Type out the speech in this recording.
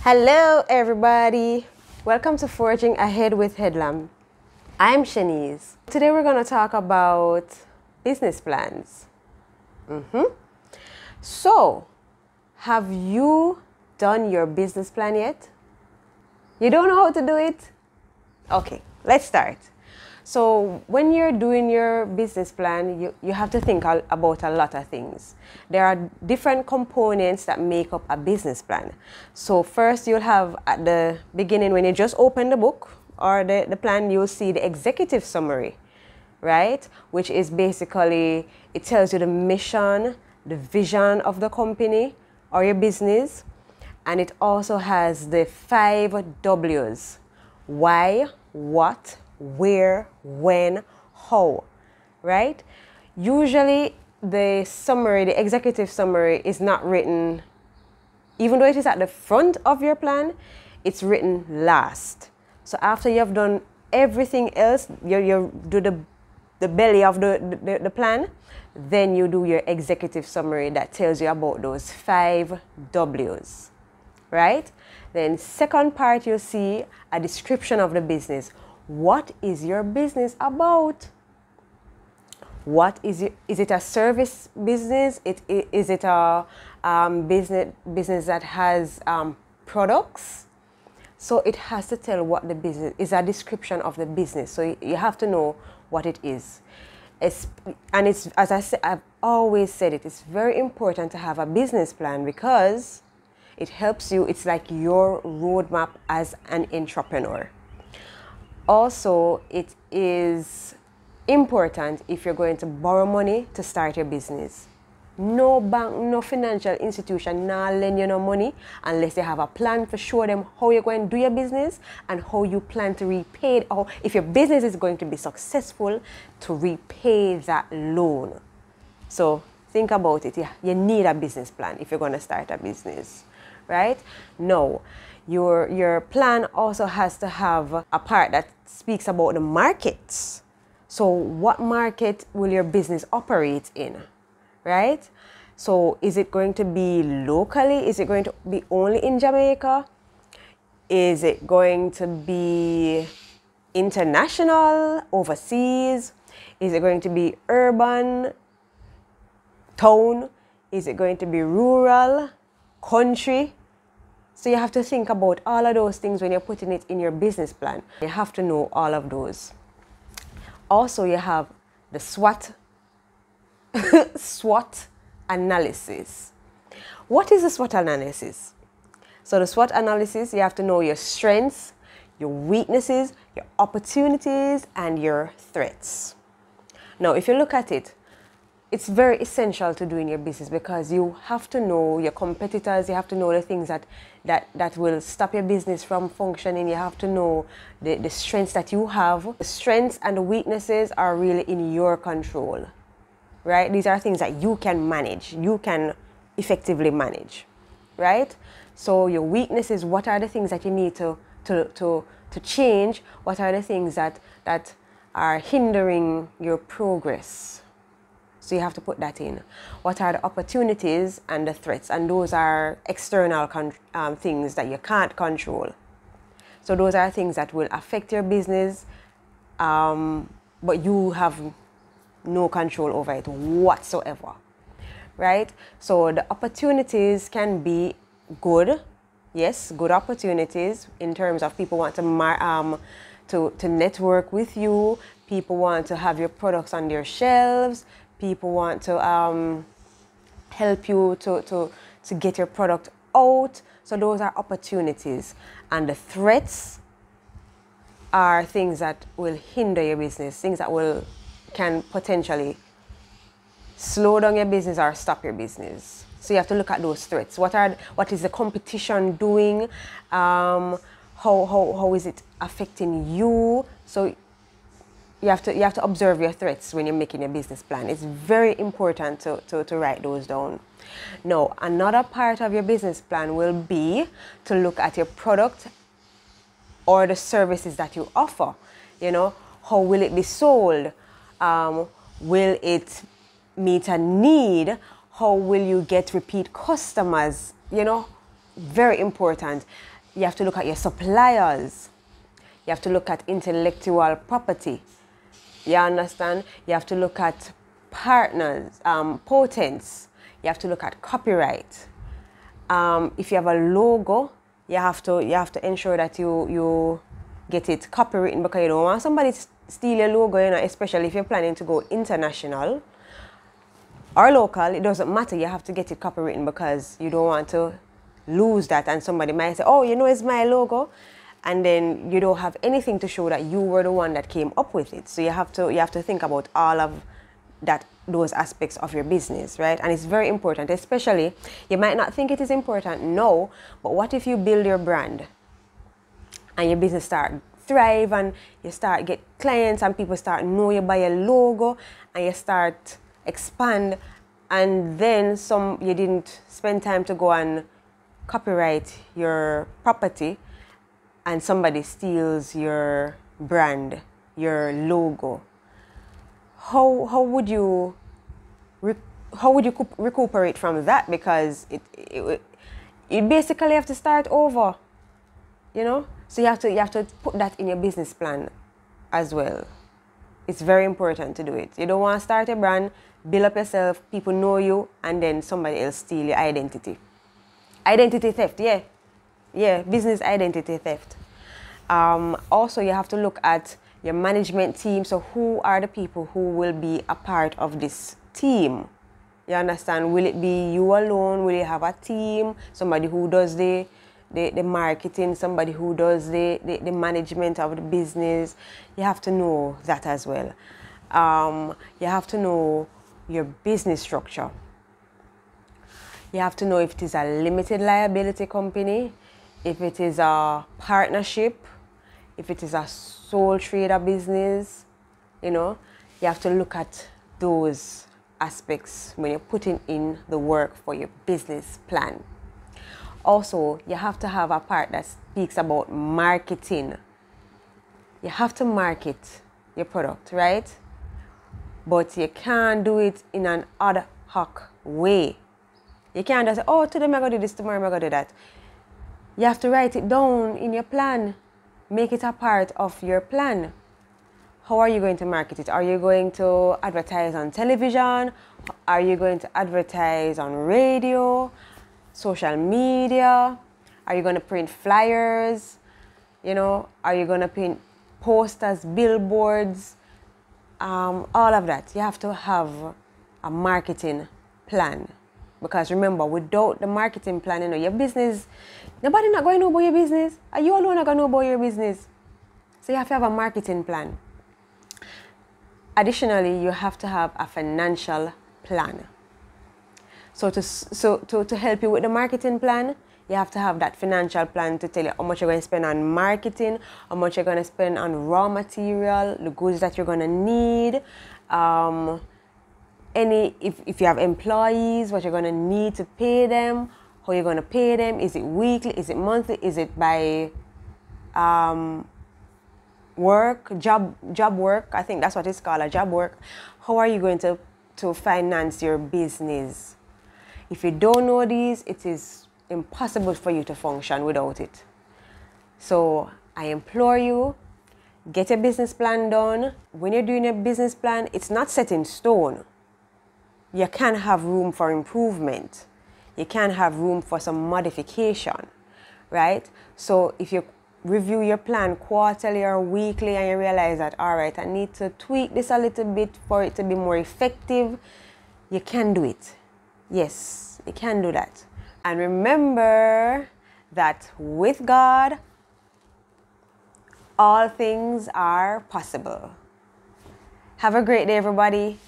Hello everybody, welcome to Forging Ahead with Headlam. I'm Shanice. Today we're going to talk about business plans. So, have you done your business plan yet? You don't know how to do it? Okay, let's start. So when you're doing your business plan, you have to think about a lot of things. There are different components that make up a business plan. So first you'll have at the beginning, when you just open the book or the plan, you'll see the executive summary, right? Which is basically, it tells you the mission, the vision of the company or your business. And it also has the 5 W's. Why, what, where, when, how, right? Usually the summary, the executive summary is not written, even though it is at the front of your plan, it's written last. So after you have done everything else, you do the belly of the plan, then you do your executive summary that tells you about those 5 W's, right? Then second part, you'll see a description of the business. What is your business about? What is it a service business? Is it a business that has products? So it has to tell what the business is, a description of the business. So you have to know what it is. And it's, as I said, I've always said it, it's very important to have a business plan because it helps you. It's like your roadmap as an entrepreneur. Also, it is important if you're going to borrow money to start your business. No bank, no financial institution now lend you no money unless they have a plan to show them how you're going to do your business and how you plan to repay it, or if your business is going to be successful, to repay that loan. So think about it. You need a business plan if you're going to start a business, right? No. Your plan also has to have a part that speaks about the markets. So what market will your business operate in, right? So is it going to be locally? Is it going to be only in Jamaica? Is it going to be international, overseas? Is it going to be urban, town? Is it going to be rural, country? So you have to think about all of those things when you're putting it in your business plan. You have to know all of those. Also, you have the SWOT, SWOT analysis. What is the SWOT analysis? So the SWOT analysis, you have to know your strengths, your weaknesses, your opportunities, and your threats. Now, if you look at it, it's very essential to do in your business because you have to know your competitors. You have to know the things that will stop your business from functioning. You have to know the strengths that you have. The strengths and the weaknesses are really in your control, right? These are things that you can manage. You can effectively manage, right? So your weaknesses, what are the things that you need to change? What are the things that are hindering your progress? So you have to put that in. What are the opportunities and the threats? And those are external things that you can't control. So those are things that will affect your business, but you have no control over it whatsoever, right? So the opportunities can be good. Yes, good opportunities in terms of people want to network with you. People want to have your products on their shelves. People want to help you to get your product out. So those are opportunities. And the threats are things that will hinder your business, things that can potentially slow down your business or stop your business. So you have to look at those threats. What is the competition doing? How is it affecting you? So you have to observe your threats when you're making your business plan. It's very important to write those down. Now, another part of your business plan will be to look at your product or the services that you offer. You know, how will it be sold? Will it meet a need? How will you get repeat customers? You know, very important. You have to look at your suppliers. You have to look at intellectual property. You understand? You have to look at partners, patents. You have to look at copyright. If you have a logo, you have to ensure that you get it copywritten, because you don't want somebody to steal your logo, you know, especially if you're planning to go international or local. It doesn't matter. You have to get it copywritten, because you don't want to lose that, and somebody might say, oh, you know, it's my logo, and then you don't have anything to show that you were the one that came up with it. So you have to think about all of those aspects of your business, right? And it's very important, especially, you might not think it is important now, but what if you build your brand and your business start thrive, and you start get clients, and people start know you by your logo, and you start expand, and then you didn't spend time to go and copyright your property, and somebody steals your brand, your logo. How would you recuperate from that? Because you basically have to start over, you know. So you have to put that in your business plan as well. It's very important to do it. You don't want to start a brand, build up yourself, people know you, and then somebody else steal your identity. Identity theft, yeah, business identity theft. Also, you have to look at your management team. So who are the people who will be a part of this team? You understand? Will it be you alone? Will you have a team? Somebody who does the marketing, somebody who does the management of the business. You have to know that as well. You have to know your business structure. You have to know if it is a limited liability company, if it is a partnership, if it is a sole trader business. You know, you have to look at those aspects when you're putting in the work for your business plan. Also, you have to have a part that speaks about marketing. You have to market your product, right? But you can't do it in an ad hoc way. You can't just say, oh, today I'm going to do this, tomorrow I'm going to do that. You have to write it down in your plan. Make it a part of your plan. How are you going to market it? Are you going to advertise on television? Are you going to advertise on radio, social media? Are you going to print flyers? You know, are you going to print posters, billboards? All of that. You have to have a marketing plan. Because remember, without the marketing plan, you know, your business, nobody not going to know about your business. Are you alone not going to know about your business? So you have to have a marketing plan. Additionally, you have to have a financial plan. So to help you with the marketing plan, you have to have that financial plan to tell you how much you're going to spend on marketing, how much you're going to spend on raw material, the goods that you're going to need, if you have employees, what you're going to need to pay them, how you're going to pay them. Is it weekly? Is it monthly? Is it by job work? I think that's what it's called, a job work. How are you going to finance your business? If you don't know these, it is impossible for you to function without it. So I implore you, get a business plan done. When you're doing a business plan, it's not set in stone. You can have room for improvement. You can have room for some modification, right? So if you review your plan quarterly or weekly and you realize that, all right, I need to tweak this a little bit for it to be more effective, you can do it. Yes, you can do that. And remember that with God, all things are possible. Have a great day, everybody.